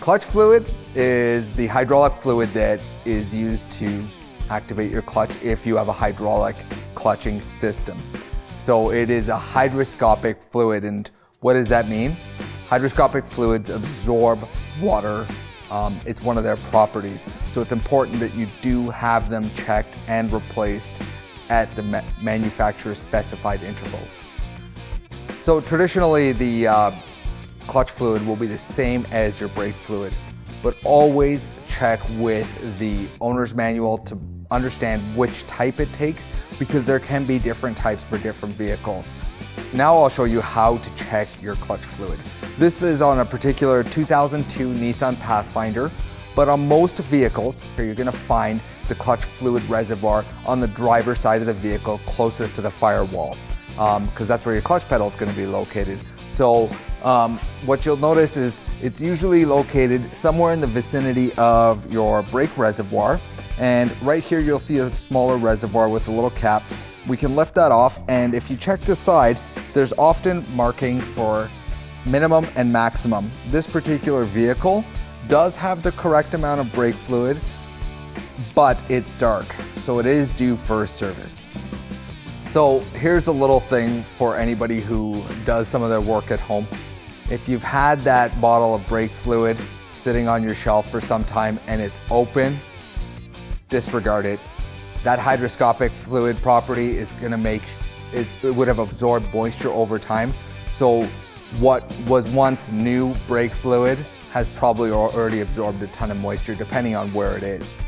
Clutch fluid is the hydraulic fluid that is used to activate your clutch if you have a hydraulic clutching system. So it is a hygroscopic fluid, and what does that mean? Hygroscopic fluids absorb water. It's one of their properties. So it's important that you do have them checked and replaced at the manufacturer's specified intervals. So traditionally the clutch fluid will be the same as your brake fluid, but always check with the owner's manual to understand which type it takes, because there can be different types for different vehicles. Now I'll show you how to check your clutch fluid. This is on a particular 2002 Nissan Pathfinder, but on most vehicles, you're gonna find the clutch fluid reservoir on the driver's side of the vehicle closest to the firewall, because that's where your clutch pedal is gonna be located. So what you'll notice is it's usually located somewhere in the vicinity of your brake reservoir. And right here, you'll see a smaller reservoir with a little cap. We can lift that off, and if you check the side, there's often markings for minimum and maximum. This particular vehicle does have the correct amount of brake fluid, but it's dark, so it is due for service. So here's a little thing for anybody who does some of their work at home. If you've had that bottle of brake fluid sitting on your shelf for some time and it's open, disregard it. That hygroscopic fluid property is gonna it would have absorbed moisture over time. So what was once new brake fluid has probably already absorbed a ton of moisture, depending on where it is.